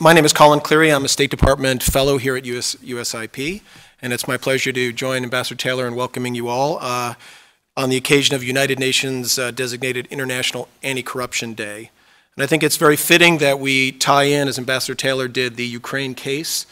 My name is Colin Cleary. I'm a State Department Fellow here at USIP, and it's my pleasure to join Ambassador Taylor in welcoming you all on the occasion of United Nations designated International Anti-Corruption Day. And I think it's very fitting that we tie in, as Ambassador Taylor did, the Ukraine case.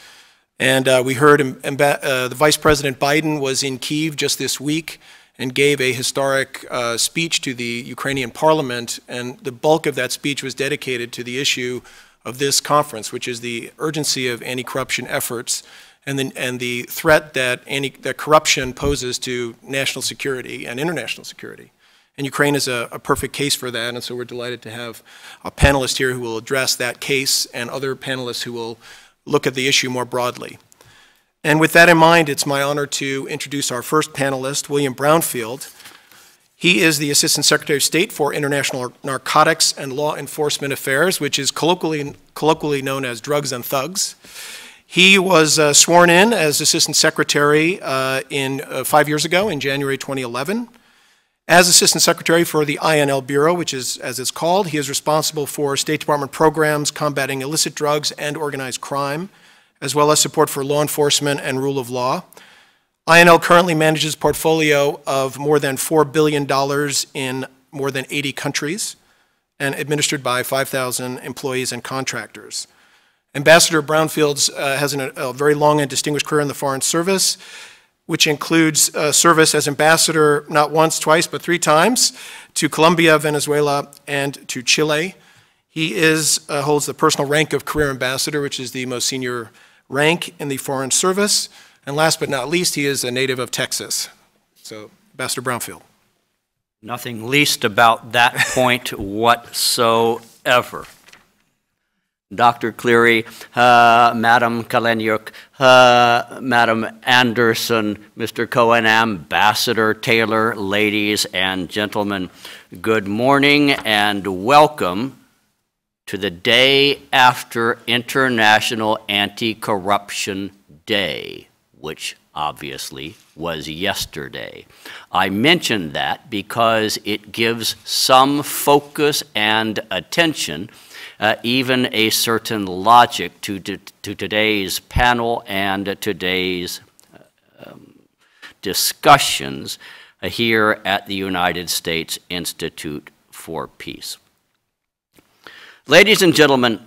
And we heard the Vice President Biden was in Kyiv just this week and gave a historic speech to the Ukrainian parliament, and the bulk of that speech was dedicated to the issue of this conference, which is the urgency of anti-corruption efforts and the threat that corruption poses to national security and international security. And Ukraine is a perfect case for that, and so we're delighted to have a panelist here who will address that case and other panelists who will look at the issue more broadly. And with that in mind, it's my honor to introduce our first panelist, William Brownfield. He is the Assistant Secretary of State for International Narcotics and Law Enforcement Affairs, which is colloquially known as Drugs and Thugs. He was sworn in as Assistant Secretary 5 years ago in January 2011. As Assistant Secretary for the INL Bureau, which is, as it's called, he is responsible for State Department programs combating illicit drugs and organized crime, as well as support for law enforcement and rule of law. INL currently manages a portfolio of more than $4 billion in more than 80 countries and administered by 5,000 employees and contractors. Ambassador Brownfield has a very long and distinguished career in the Foreign Service, which includes service as ambassador not once, twice, but 3 times to Colombia, Venezuela, and to Chile. He holds the personal rank of Career Ambassador, which is the most senior rank in the Foreign Service. And last but not least, he is a native of Texas. So, Ambassador Brownfield. Nothing least about that point whatsoever. Dr. Cleary, Madam Kalenyuk, Madam Anderson, Mr. Cohen, Ambassador Taylor, ladies and gentlemen, good morning and welcome to the day after International Anti-Corruption Day, which obviously was yesterday. I mention that because it gives some focus and attention, even a certain logic to today's panel and today's discussions here at the United States Institute for Peace. Ladies and gentlemen,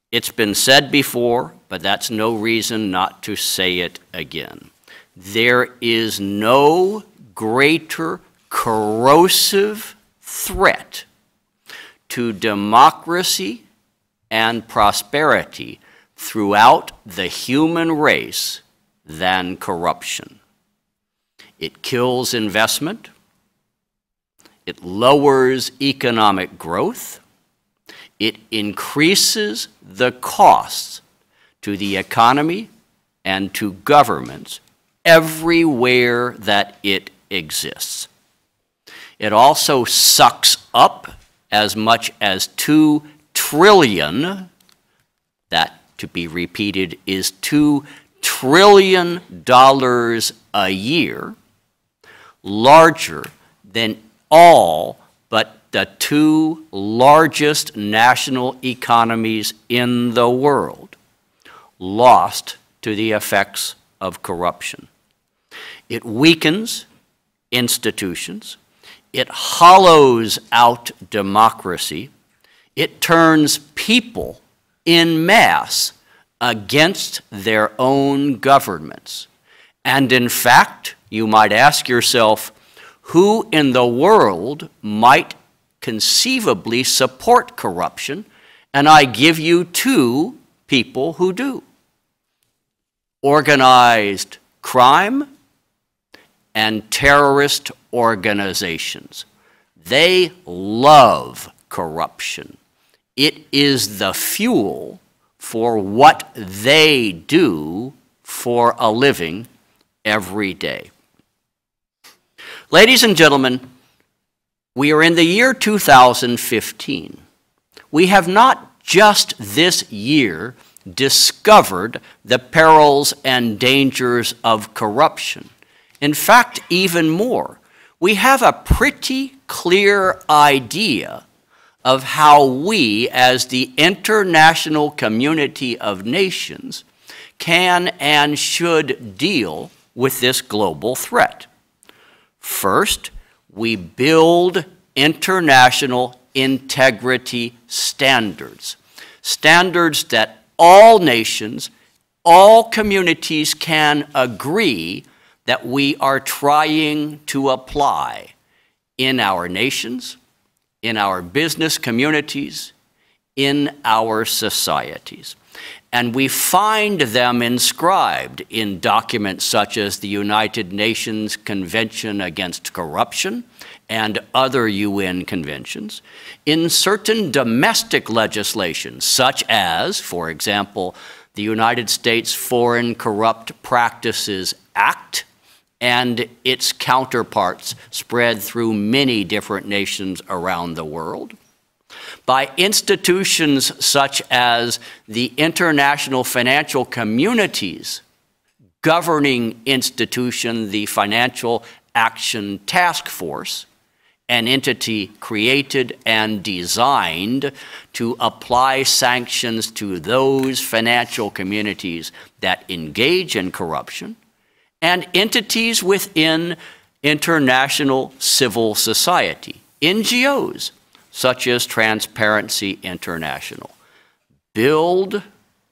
it's been said before, but that's no reason not to say it again. There is no greater corrosive threat to democracy and prosperity throughout the human race than corruption. It kills investment, it lowers economic growth, it increases the costs to the economy and to governments everywhere that it exists. It also sucks up as much as $2 trillion, that to be repeated is $2 trillion a year, larger than all but the 2 largest national economies in the world, lost to the effects of corruption. It weakens institutions, it hollows out democracy, it turns people en masse against their own governments. And in fact, you might ask yourself, who in the world might conceivably support corruption? And I give you 2 people who do. Organized crime and terrorist organizations. They love corruption. It is the fuel for what they do for a living every day. Ladies and gentlemen, we are in the year 2015. We have not just this year discovered the perils and dangers of corruption. In fact, even more, we have a pretty clear idea of how we, as the international community of nations, can and should deal with this global threat. First, we build international integrity standards, standards that all nations, all communities can agree that we are trying to apply in our nations, in our business communities, in our societies. And we find them inscribed in documents such as the United Nations Convention Against Corruption and other UN conventions, in certain domestic legislation such as, for example, the United States Foreign Corrupt Practices Act and its counterparts spread through many different nations around the world, by institutions such as the International Financial Community's governing institution, the Financial Action Task Force, an entity created and designed to apply sanctions to those financial communities that engage in corruption, and entities within international civil society, NGOs, such as Transparency International. Build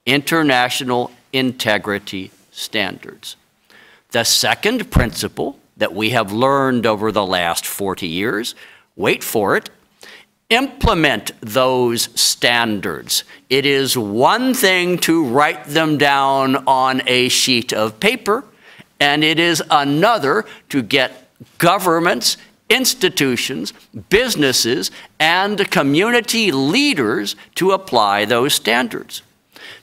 international integrity standards. The second principle that we have learned over the last 40 years, wait for it, implement those standards. It is one thing to write them down on a sheet of paper, and it is another to get governments, institutions, businesses, and community leaders to apply those standards.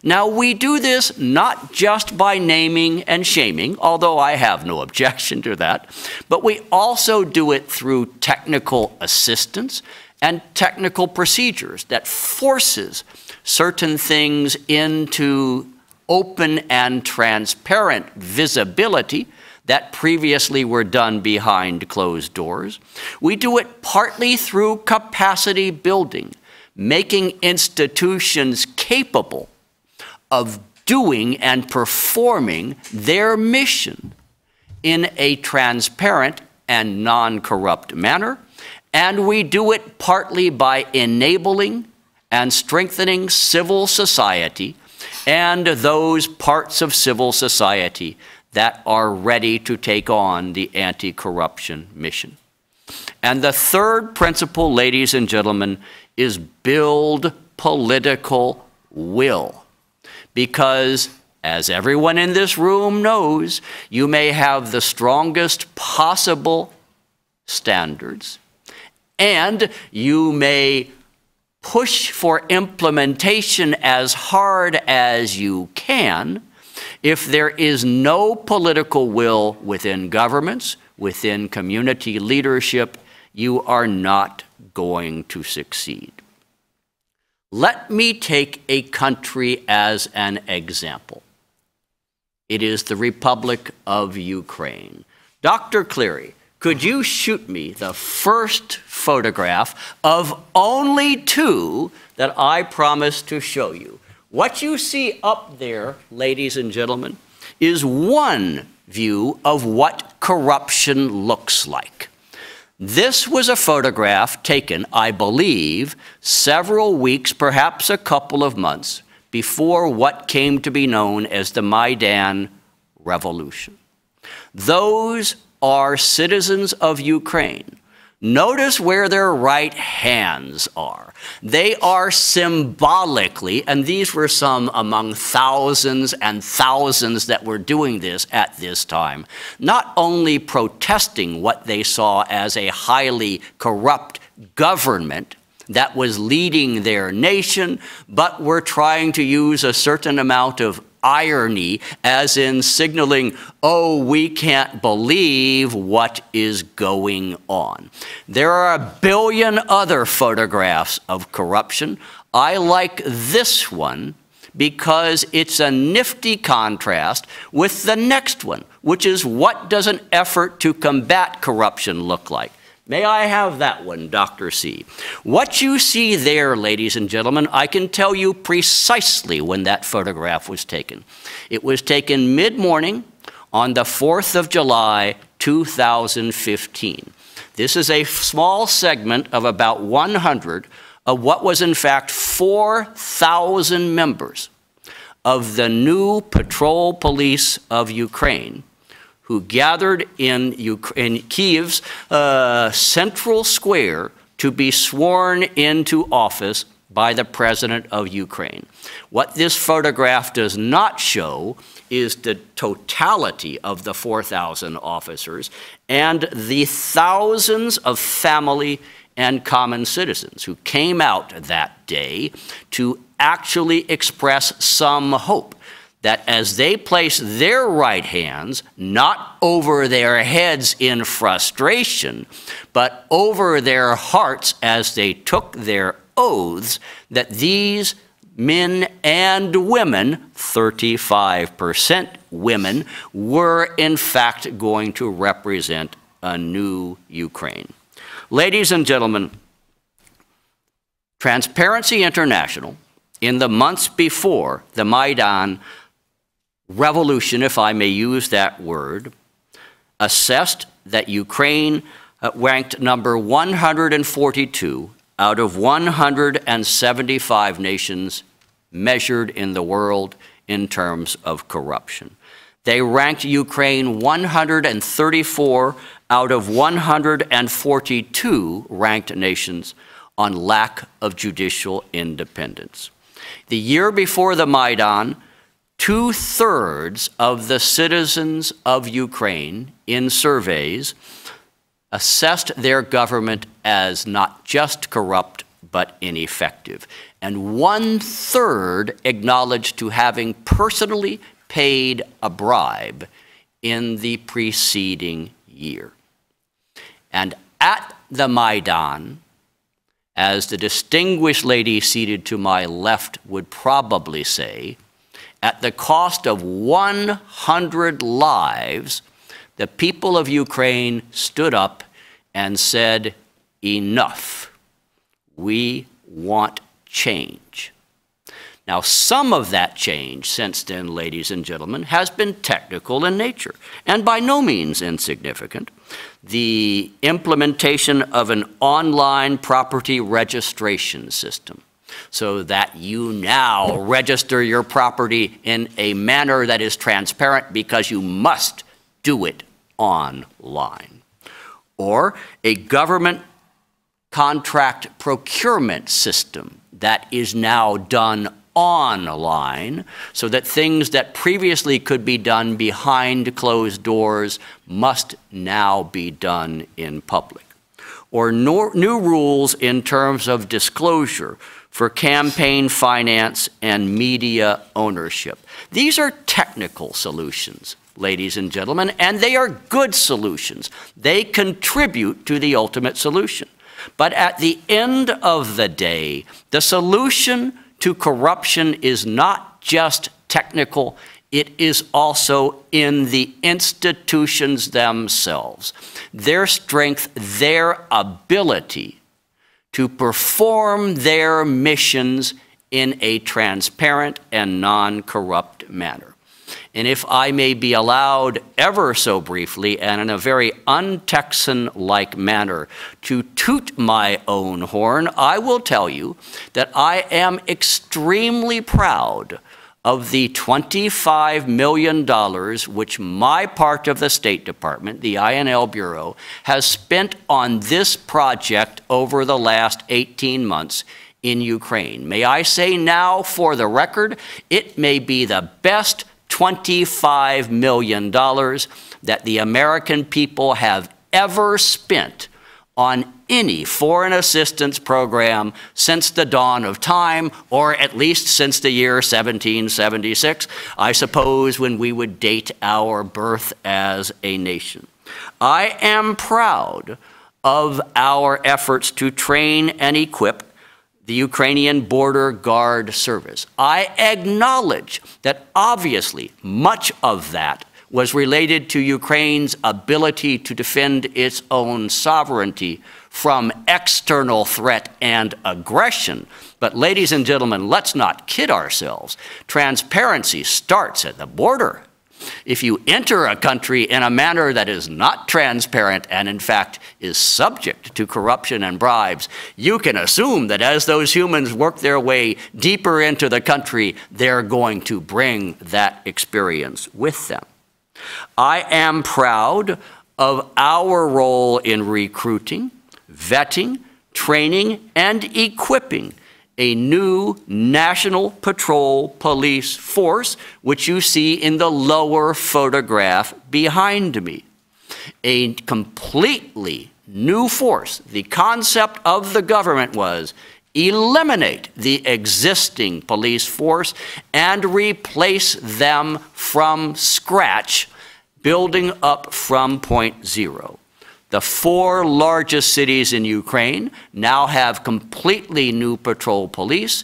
Now, we do this not just by naming and shaming, although I have no objection to that, but we also do it through technical assistance and technical procedures that forces certain things into open and transparent visibility that previously were done behind closed doors. We do it partly through capacity building, making institutions capable of doing and performing their mission in a transparent and non-corrupt manner. And we do it partly by enabling and strengthening civil society and those parts of civil society that are ready to take on the anti-corruption mission. And the third principle, ladies and gentlemen, is build political will. Because, as everyone in this room knows, you may have the strongest possible standards, and you may push for implementation as hard as you can. If there is no political will within governments, within community leadership, you are not going to succeed. Let me take a country as an example. It is the Republic of Ukraine. Dr. Cleary, could you shoot me the first photograph of only two that I promised to show you? What you see up there, ladies and gentlemen, is one view of what corruption looks like. This was a photograph taken, I believe, several weeks, perhaps a couple of months, before what came to be known as the Maidan Revolution. Those are citizens of Ukraine. Notice where their right hands are. They are symbolically, and these were some among thousands and thousands that were doing this at this time, not only protesting what they saw as a highly corrupt government that was leading their nation, but were trying to use a certain amount of irony, as in signaling, oh, we can't believe what is going on. There are a billion other photographs of corruption. I like this one because it's a nifty contrast with the next one, which is what does an effort to combat corruption look like? May I have that one, Dr. C? What you see there, ladies and gentlemen, I can tell you precisely when that photograph was taken. It was taken mid-morning on the 4th of July, 2015. This is a small segment of about 100 of what was in fact 4,000 members of the new patrol police of Ukraine, who gathered in Kyiv's central square to be sworn into office by the President of Ukraine. What this photograph does not show is the totality of the 4,000 officers and the thousands of family and common citizens who came out that day to actually express some hope that as they place their right hands, not over their heads in frustration, but over their hearts as they took their oaths, that these men and women, 35% women, were in fact going to represent a new Ukraine. Ladies and gentlemen, Transparency International, in the months before the Maidan revolution, if I may use that word, assessed that Ukraine ranked number 142 out of 175 nations measured in the world in terms of corruption. They ranked Ukraine 134 out of 142 ranked nations on lack of judicial independence. The year before the Maidan, 2/3 of the citizens of Ukraine in surveys assessed their government as not just corrupt, but ineffective. And 1/3 acknowledged to having personally paid a bribe in the preceding year. And at the Maidan, as the distinguished lady seated to my left would probably say, at the cost of 100 lives, the people of Ukraine stood up and said, enough. We want change. Now, some of that change since then, ladies and gentlemen, has been technical in nature and by no means insignificant. The implementation of an online property registration system, so that you now register your property in a manner that is transparent because you must do it online. Or a government contract procurement system that is now done online, so that things that previously could be done behind closed doors must now be done in public. Or new rules in terms of disclosure for campaign finance and media ownership. These are technical solutions, ladies and gentlemen, and they are good solutions. They contribute to the ultimate solution. But at the end of the day, the solution to corruption is not just technical, it is also in the institutions themselves. Their strength, their ability to perform their missions in a transparent and non-corrupt manner. And if I may be allowed ever so briefly and in a very un-Texan-like manner to toot my own horn, I will tell you that I am extremely proud of the $25 million which my part of the State Department, the INL Bureau, has spent on this project over the last 18 months in Ukraine. May I say now, for the record, it may be the best $25 million that the American people have ever spent on any foreign assistance program since the dawn of time, or at least since the year 1776, I suppose, when we would date our birth as a nation. I am proud of our efforts to train and equip the Ukrainian Border Guard Service. I acknowledge that obviously much of that was related to Ukraine's ability to defend its own sovereignty from external threat and aggression. But ladies and gentlemen, let's not kid ourselves. Transparency starts at the border. If you enter a country in a manner that is not transparent and in fact is subject to corruption and bribes, you can assume that as those humans work their way deeper into the country, they're going to bring that experience with them. I am proud of our role in recruiting, vetting, training, and equipping a new National Patrol Police force, which you see in the lower photograph behind me. A completely new force. The concept of the government was eliminate the existing police force and replace them from scratch, building up from point zero. The 4 largest cities in Ukraine now have completely new patrol police,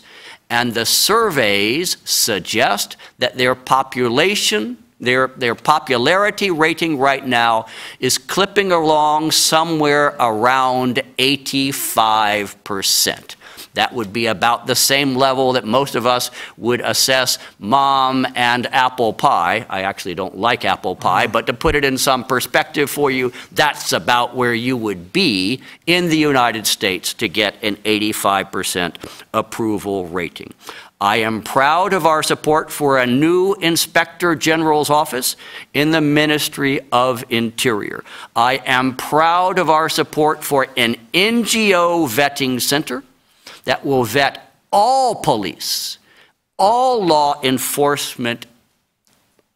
and the surveys suggest that their population, their popularity rating right now is clipping along somewhere around 85%. That would be about the same level that most of us would assess Mom and apple pie. I actually don't like apple pie, but to put it in some perspective for you, that's about where you would be in the United States to get an 85% approval rating. I am proud of our support for a new Inspector General's office in the Ministry of Interior. I am proud of our support for an NGO vetting center that will vet all police, all law enforcement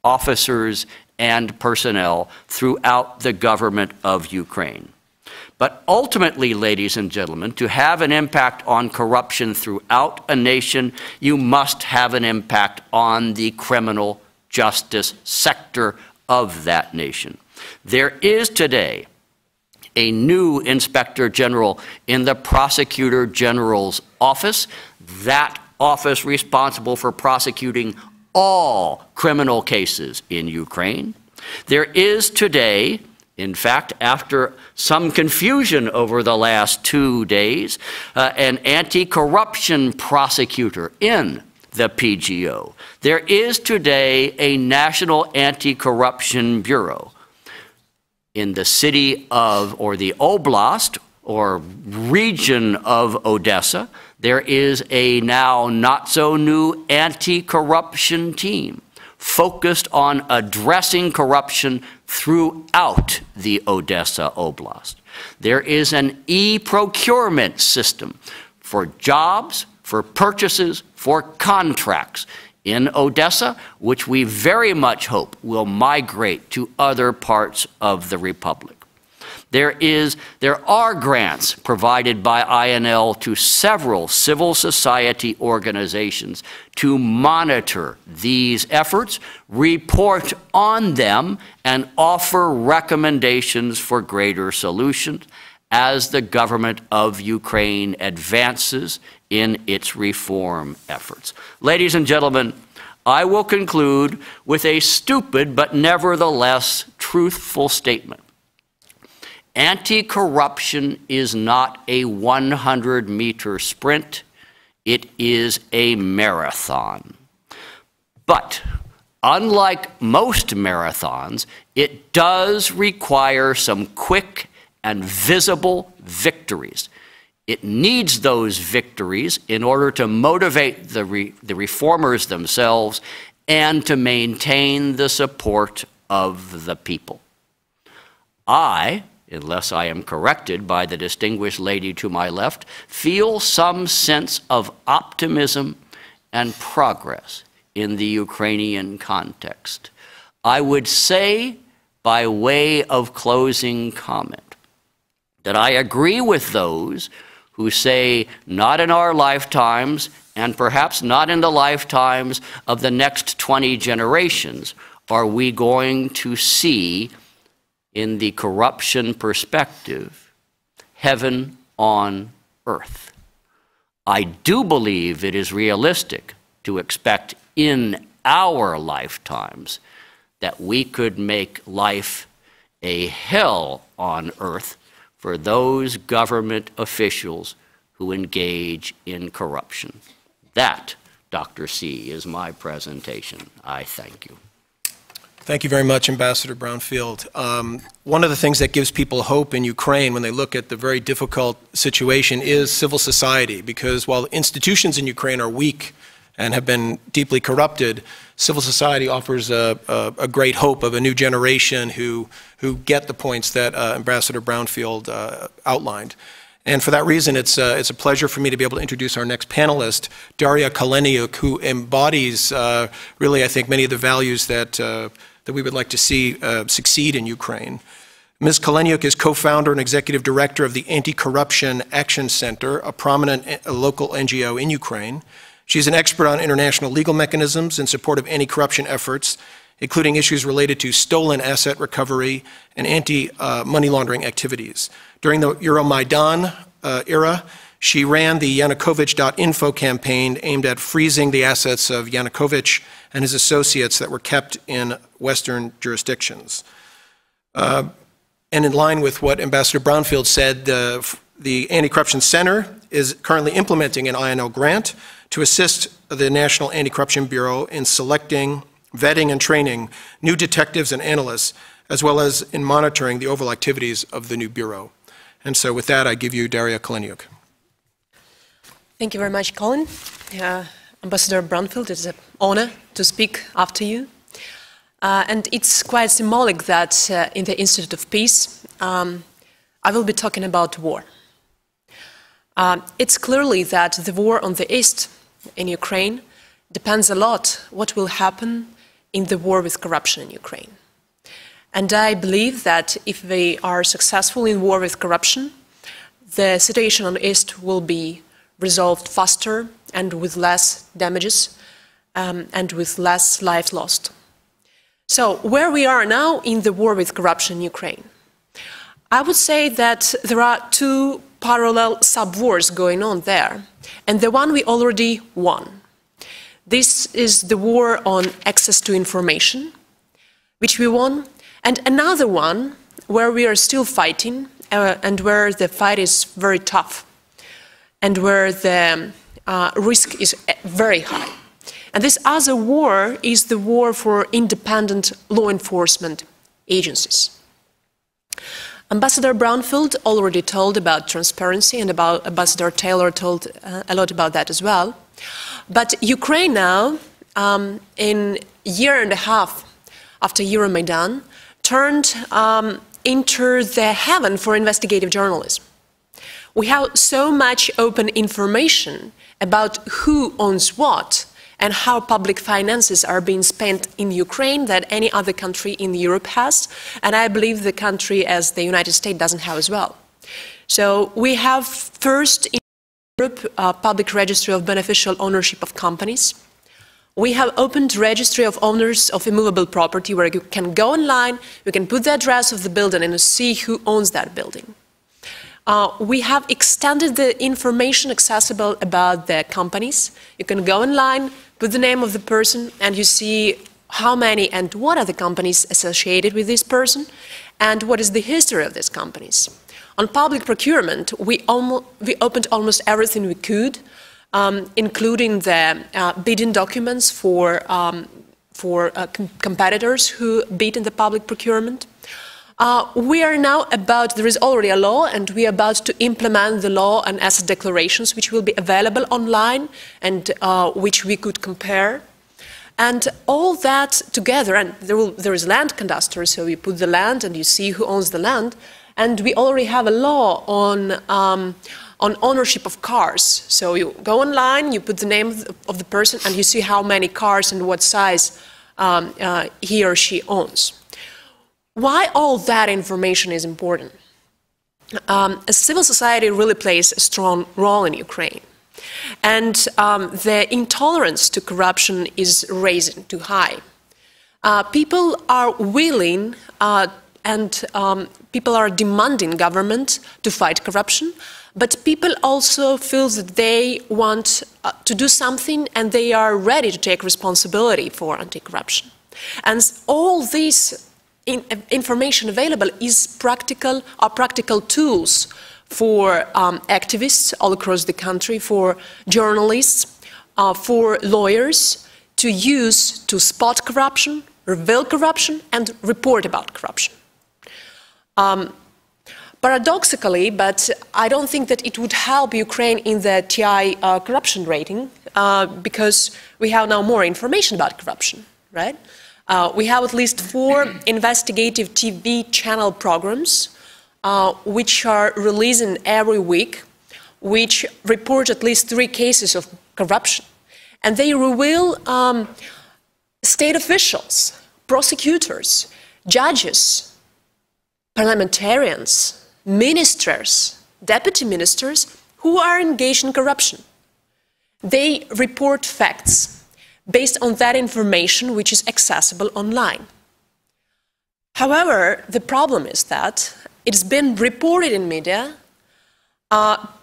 officers and personnel throughout the government of Ukraine. But ultimately, ladies and gentlemen, to have an impact on corruption throughout a nation, you must have an impact on the criminal justice sector of that nation. There is today a new Inspector General in the Prosecutor General's office, that office responsible for prosecuting all criminal cases in Ukraine. There is today, in fact, after some confusion over the last 2 days, an anti-corruption prosecutor in the PGO. There is today a National Anti-Corruption Bureau. In the city of, or the oblast, or region of Odessa, there is a now not-so-new anti-corruption team focused on addressing corruption throughout the Odessa Oblast. There is an e-procurement system for jobs, for purchases, for contracts in Odessa, which we very much hope will migrate to other parts of the Republic. There are grants provided by INL to several civil society organizations to monitor these efforts, report on them, and offer recommendations for greater solutions as the government of Ukraine advances in its reform efforts. Ladies and gentlemen, I will conclude with a stupid but nevertheless truthful statement. Anti-corruption is not a 100-meter sprint. It is a marathon. But unlike most marathons, it does require some quick and visible victories. It needs those victories in order to motivate the reformers themselves and to maintain the support of the people. I, unless I am corrected by the distinguished lady to my left, feel some sense of optimism and progress in the Ukrainian context. I would say, by way of closing comment, that I agree with those who say not in our lifetimes, and perhaps not in the lifetimes of the next 20 generations, are we going to see, in the corruption perspective, heaven on earth. I do believe it is realistic to expect in our lifetimes that we could make life a hell on earth for those government officials who engage in corruption. That, Dr. C, is my presentation. I thank you. Thank you very much, Ambassador Brownfield. One of the things that gives people hope in Ukraine when they look at the very difficult situation is civil society, because while institutions in Ukraine are weak and have been deeply corrupted, civil society offers a great hope of a new generation who get the points that Ambassador Brownfield outlined. And for that reason, it's a pleasure for me to be able to introduce our next panelist, Daria Kaleniuk, who embodies really, I think, many of the values that we would like to see succeed in Ukraine. Ms. Kaleniuk is co-founder and executive director of the Anticorruption Action Center, a prominent local NGO in Ukraine. She's an expert on international legal mechanisms in support of anti-corruption efforts, including issues related to stolen asset recovery and anti-money laundering activities. During the Euromaidan era, she ran the Yanukovych.info campaign aimed at freezing the assets of Yanukovych and his associates that were kept in Western jurisdictions. And in line with what Ambassador Brownfield said, the Anti-Corruption Center is currently implementing an INL grant to assist the National Anti-Corruption Bureau in selecting, vetting, and training new detectives and analysts, as well as in monitoring the overall activities of the new bureau. And so with that, I give you Daria Kaleniuk. Thank you very much, Colin. Ambassador Brownfield, it's an honor to speak after you. And it's quite symbolic that in the Institute of Peace, I will be talking about war. It's clearly that the war on the east in Ukraine depends a lot what will happen in the war with corruption in Ukraine. And I believe that if we are successful in war with corruption, the situation on the east will be resolved faster and with less damages and with less lives lost. So where we are now in the war with corruption in Ukraine, I would say that there are two parallel sub-wars going on there, and the one we already won. This is the war on access to information, which we won, and another one where we are still fighting and where the fight is very tough and where the risk is very high. And this other war is the war for independent law enforcement agencies. Ambassador Brownfield already told about transparency, and Ambassador Taylor told a lot about that as well. But Ukraine now, in a year and a half after Euromaidan, turned into the heaven for investigative journalism. We have so much open information about who owns what and how public finances are being spent in Ukraine that any other country in Europe has, and I believe the country as the United States doesn't have as well. So we have first in Europe a public registry of beneficial ownership of companies. We have opened registry of owners of immovable property where you can go online, you can put the address of the building and see who owns that building. We have extended the information accessible about the companies. You can go online, put the name of the person, and you see how many and what are the companies associated with this person, and what is the history of these companies. On public procurement, we opened almost everything we could, including the bidding documents for competitors who bid in the public procurement. We are now there is already a law, and we are about to implement the law and asset declarations, which will be available online and which we could compare. And all that together, and there is land cadastre, so you put the land and you see who owns the land, and we already have a law on ownership of cars. So you go online, you put the name of the person, and you see how many cars and what size he or she owns. Why all that information is important? Civil society really plays a strong role in Ukraine. And the intolerance to corruption is rising too high. People are willing and people are demanding government to fight corruption, but people also feel that they want to do something and they are ready to take responsibility for anti-corruption. And all this information available is practical tools for activists all across the country, for journalists, for lawyers to use to spot corruption, reveal corruption, and report about corruption. Paradoxically, but I don't think that it would help Ukraine in the TI corruption rating because we have now more information about corruption, right? We have at least 4 investigative TV channel programs which are releasing every week, which report at least 3 cases of corruption. And they reveal state officials, prosecutors, judges, parliamentarians, ministers, deputy ministers who are engaged in corruption. They report facts based on that information which is accessible online. However, the problem is that it's been reported in media,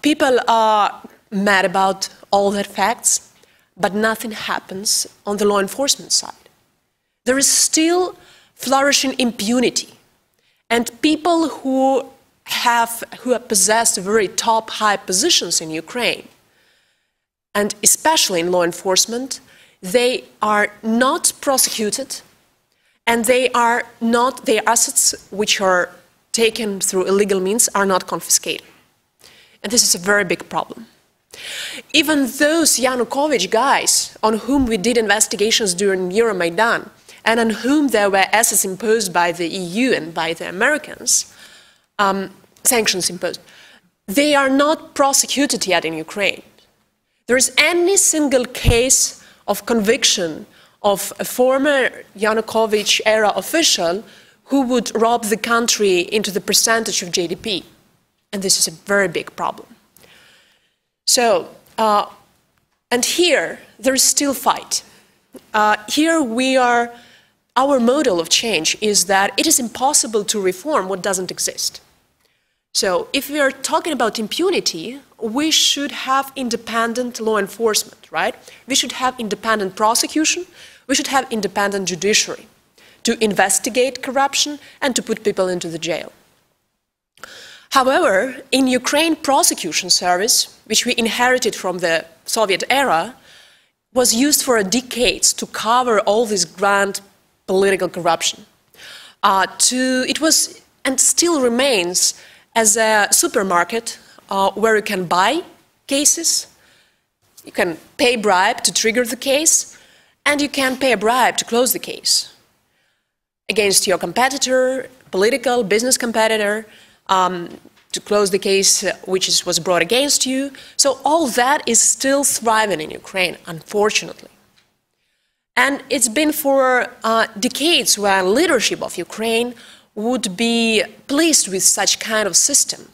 people are mad about all that facts, but nothing happens on the law enforcement side. There is still flourishing impunity, and people who have possessed very top high positions in Ukraine, and especially in law enforcement, they are not prosecuted, and their assets which are taken through illegal means are not confiscated. And this is a very big problem. Even those Yanukovych guys on whom we did investigations during Euromaidan and on whom there were assets imposed by the EU and by the Americans, sanctions imposed, they are not prosecuted yet in Ukraine. There is any single case of conviction of a former Yanukovych-era official who would rob the country into the percentage of GDP. And this is a very big problem. So, and here, there is still fight. Here our model of change is that it is impossible to reform what doesn't exist. So, if we are talking about impunity, we should have independent law enforcement, right? We should have independent prosecution, we should have independent judiciary to investigate corruption and to put people into the jail. However, in Ukraine prosecution service, which we inherited from the Soviet era, was used for decades to cover all this grand political corruption. It was and still remains as a supermarket where you can buy cases, you can pay a bribe to trigger the case, and you can pay a bribe to close the case against your competitor, political, business competitor, to close the case which was brought against you. So all that is still thriving in Ukraine, unfortunately. And it's been for decades where leadership of Ukraine would be pleased with such kind of system.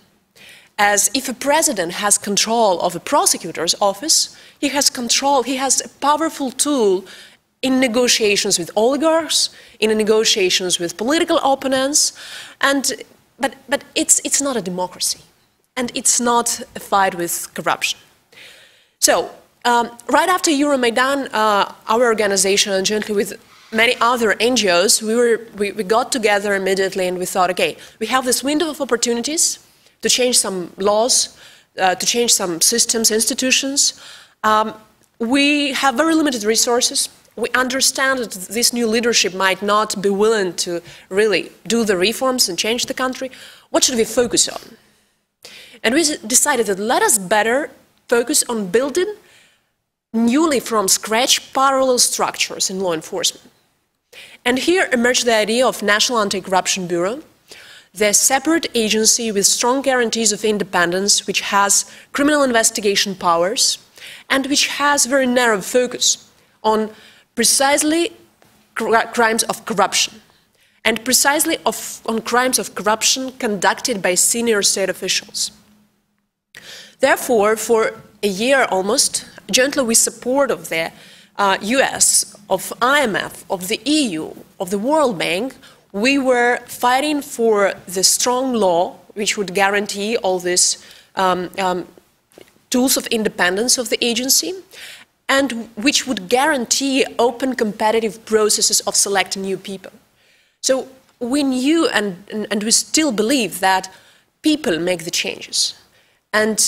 As if a president has control of a prosecutor's office, he has a powerful tool in negotiations with oligarchs, in negotiations with political opponents, but it's not a democracy, and it's not a fight with corruption. So, right after Euromaidan, our organization, jointly with many other NGOs, we got together immediately and we thought, okay, we have this window of opportunities to change some laws, to change some systems, institutions. We have very limited resources. We understand that this new leadership might not be willing to really do the reforms and change the country. What should we focus on? And we decided that let us better focus on building newly from scratch parallel structures in law enforcement. And here emerged the idea of National Anti-Corruption Bureau, the separate agency with strong guarantees of independence, which has criminal investigation powers, and which has very narrow focus on precisely crimes of corruption, and precisely on crimes of corruption conducted by senior state officials. Therefore, for a year almost, jointly with support of the US, of IMF, of the EU, of the World Bank, we were fighting for the strong law which would guarantee all these tools of independence of the agency, and which would guarantee open competitive processes of selecting new people. So we knew and we still believe that people make the changes. And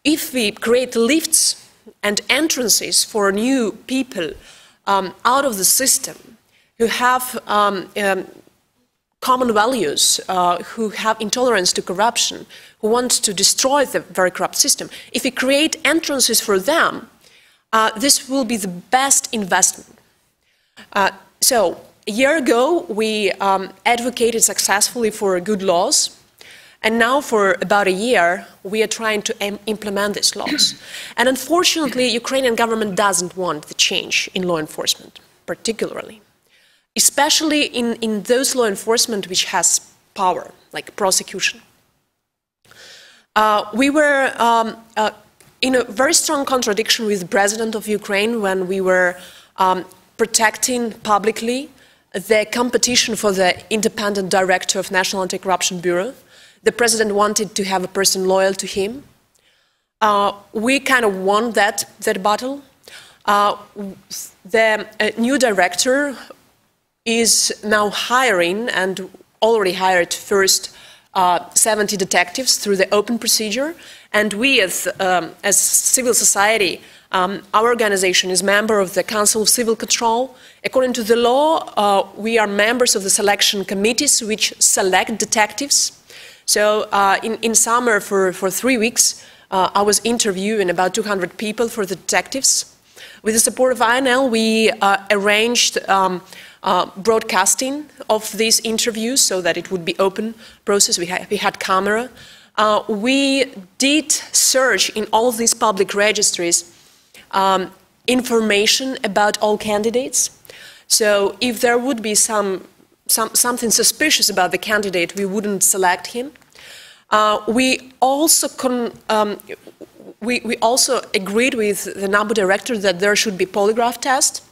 if we create lifts and entrances for new people out of the system who have common values, who have intolerance to corruption, who want to destroy the very corrupt system, if we create entrances for them, this will be the best investment. So a year ago, we advocated successfully for good laws, and now for about a year, we are trying to implement these laws. And unfortunately, Ukrainian government doesn't want the change in law enforcement, particularly, especially in those law enforcement which has power, like prosecution. We were in a very strong contradiction with the President of Ukraine when we were protecting publicly the competition for the independent director of National Anti-Corruption Bureau. The President wanted to have a person loyal to him. We kind of won that battle. The new director is now hiring and already hired first 70 detectives through the open procedure. And we as civil society, our organization is member of the Council of Civil Control. According to the law, we are members of the selection committees which select detectives. So in summer for 3 weeks, I was interviewing about 200 people for the detectives. With the support of INL, we arranged broadcasting of these interviews so that it would be open process. We had camera. We did search in all these public registries information about all candidates. So if there would be something suspicious about the candidate, we wouldn't select him. We also agreed with the NABU director that there should be polygraph test,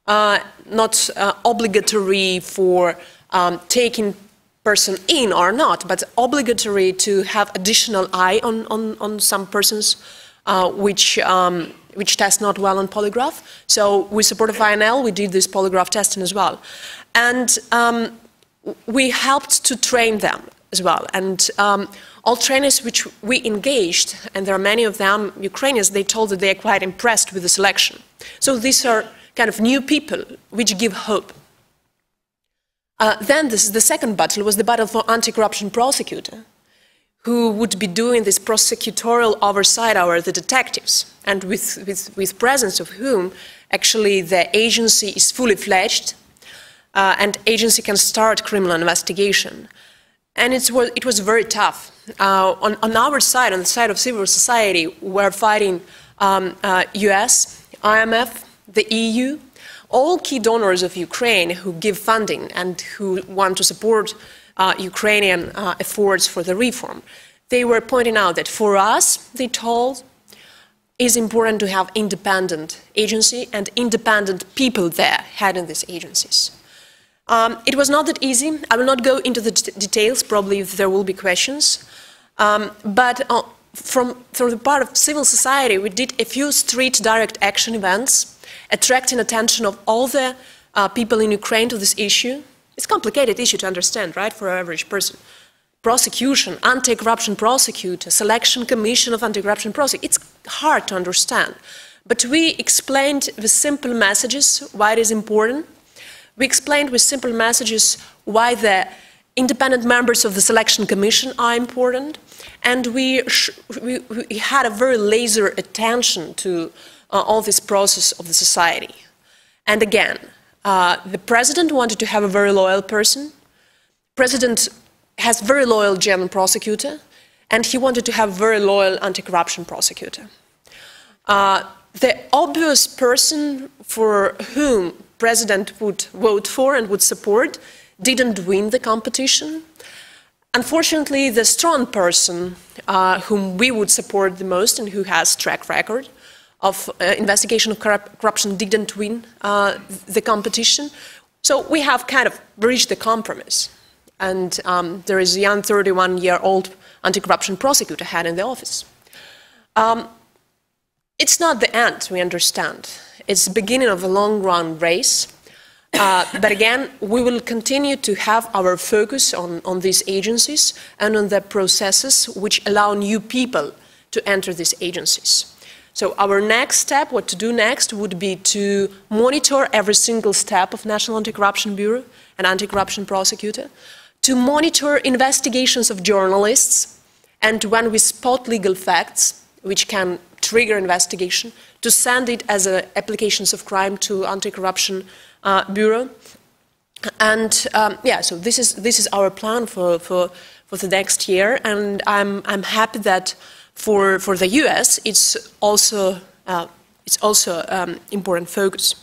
not obligatory for taking person in or not, but obligatory to have additional eye on some persons which test not well on polygraph. So with support of INL, we did this polygraph testing as well. And we helped to train them as well. And all trainers which we engaged, and there are many of them Ukrainians, they told that they are quite impressed with the selection. So these are kind of new people which give hope. Then this is the second battle, was the battle for anti-corruption prosecutor, who would be doing this prosecutorial oversight over the detectives, and with presence of whom actually the agency is fully fledged, and agency can start criminal investigation. And it was very tough. On our side, on the side of civil society, we're fighting US, IMF, the EU, all key donors of Ukraine who give funding and who want to support Ukrainian efforts for the reform. They were pointing out that for us, they told, it's important to have independent agency and independent people there heading these agencies. It was not that easy. I will not go into the details, probably there will be questions. But from the part of civil society, we did a few street direct action events, attracting attention of all the people in Ukraine to this issue. It's a complicated issue to understand, right, for an average person. Prosecution, anti-corruption prosecutor, selection commission of anti-corruption prosecutor. It's hard to understand. But we explained with simple messages why it is important. We explained with simple messages why the independent members of the selection commission are important. And we had a very laser attention to all this process of the society. And again, the president wanted to have a very loyal person. President has very loyal German prosecutor, and he wanted to have very loyal anti-corruption prosecutor. The obvious person for whom president would vote for and would support didn't win the competition. Unfortunately, the strong person whom we would support the most and who has track record of investigation of corruption didn't win the competition. So we have kind of reached a compromise. And there is a young 31-year-old anti-corruption prosecutor head in the office. It's not the end, we understand. It's the beginning of a long-run race. But again, we will continue to have our focus on these agencies and on the processes which allow new people to enter these agencies. So our next step, what to do next, would be to monitor every single step of National Anti-Corruption Bureau and Anti-Corruption Prosecutor, to monitor investigations of journalists, and when we spot legal facts which can trigger investigation, to send it as applications of crime to Anti-Corruption Bureau. And yeah, so this is our plan for the next year, and I'm happy that for the US it's also important focus.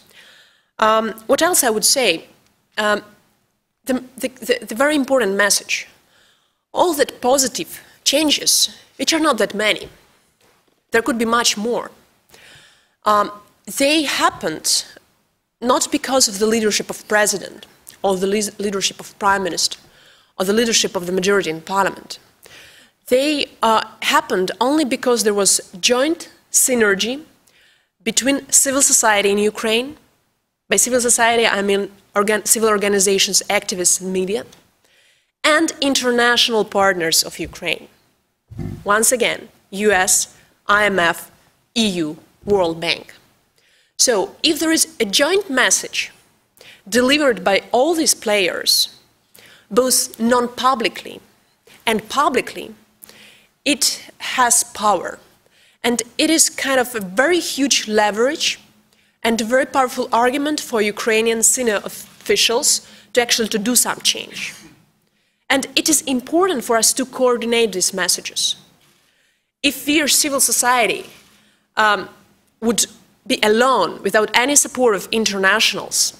What else I would say? The very important message: all that positive changes, which are not that many, there could be much more. They happened not because of the leadership of President, or the leadership of Prime Minister, or the leadership of the majority in Parliament. They happened only because there was joint synergy between civil society in Ukraine. By civil society, I mean civil organizations, activists, and media, and international partners of Ukraine. Once again, US, IMF, EU, World Bank. So if there is a joint message delivered by all these players, both non-publicly and publicly, it has power. And it is kind of a very huge leverage and a very powerful argument for Ukrainian senior officials to actually do some change. And it is important for us to coordinate these messages. If we as civil society would be alone without any support of internationals,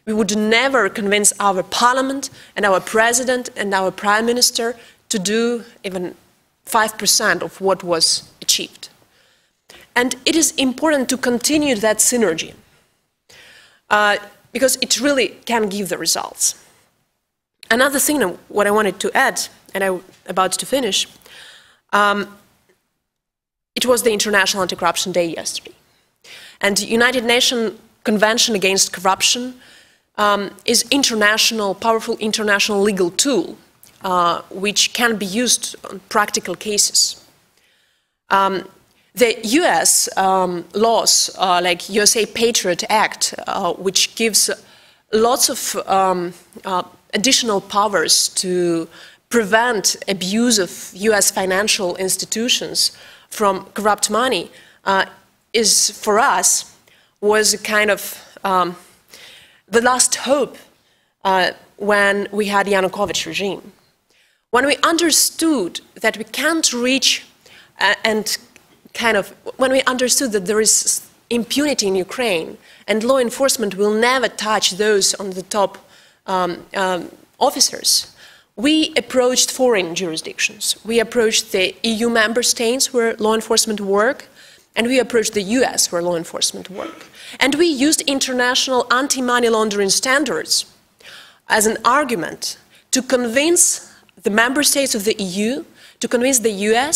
we would never convince our parliament and our president and our prime minister to do even 5% of what was achieved. And it is important to continue that synergy because it really can give the results. Another thing, what I wanted to add, and I'm about to finish, it was the International Anti-Corruption Day yesterday. And the United Nations Convention Against Corruption is powerful international legal tool which can be used on practical cases. The US laws, like USA Patriot Act, which gives lots of additional powers to prevent abuse of US financial institutions from corrupt money, is for us was a kind of the last hope when we had the Yanukovych regime. When we understood that we can't reach when we understood that there is impunity in Ukraine and law enforcement will never touch those on the top officers, we approached foreign jurisdictions. We approached the EU member states where law enforcement work, and we approached the US where law enforcement work. And we used international anti-money laundering standards as an argument to convince the member states of the EU, to convince the US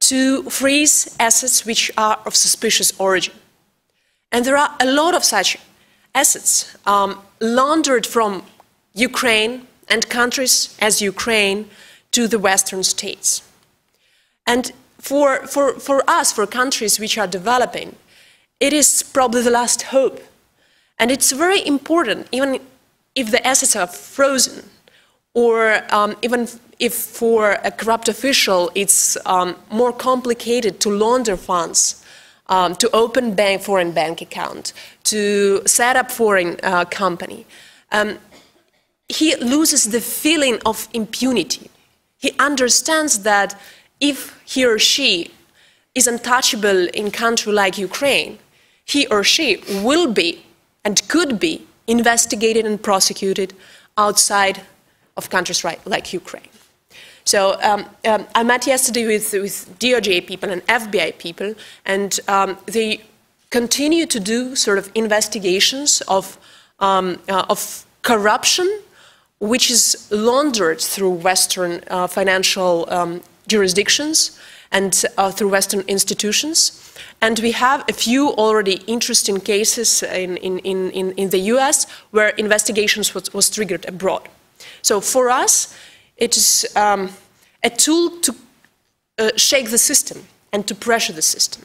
to freeze assets which are of suspicious origin. And there are a lot of such assets laundered from Ukraine and countries as Ukraine to the Western states. And for us, for countries which are developing, it is probably the last hope. And it's very important, even if the assets are frozen, or even if for a corrupt official it's more complicated to launder funds, to open foreign bank account, to set up foreign company. He loses the feeling of impunity. He understands that if he or she is untouchable in a country like Ukraine, he or she will be and could be investigated and prosecuted outside of countries like Ukraine. So I met yesterday with DOJ people and FBI people, and they continue to do sort of investigations of corruption which is laundered through Western financial jurisdictions, and through Western institutions. And we have a few already interesting cases in the US where investigations was triggered abroad. So for us, it is a tool to shake the system and to pressure the system.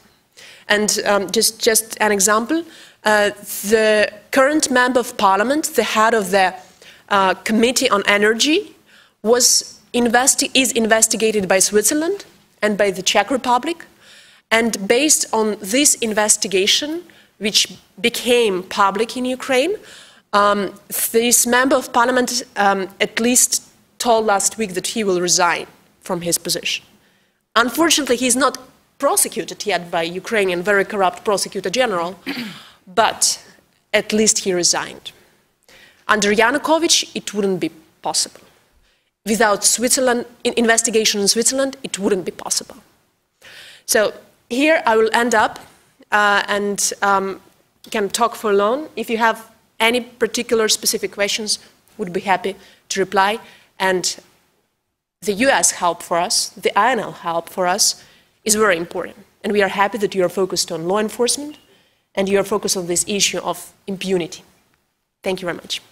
And just an example, the current member of parliament, the head of the Committee on Energy, is investigated by Switzerland and by the Czech Republic. And based on this investigation, which became public in Ukraine, this member of parliament at least told last week that he will resign from his position. Unfortunately, he's not prosecuted yet by Ukrainian very corrupt prosecutor general, but at least he resigned. Under Yanukovych, it wouldn't be possible. Without Switzerland, investigation in Switzerland, it wouldn't be possible. So here I will end up and can talk for long. If you have any particular specific questions, would be happy to reply. And the US help for us, the INL help for us, is very important. And we are happy that you are focused on law enforcement and you are focused on this issue of impunity. Thank you very much.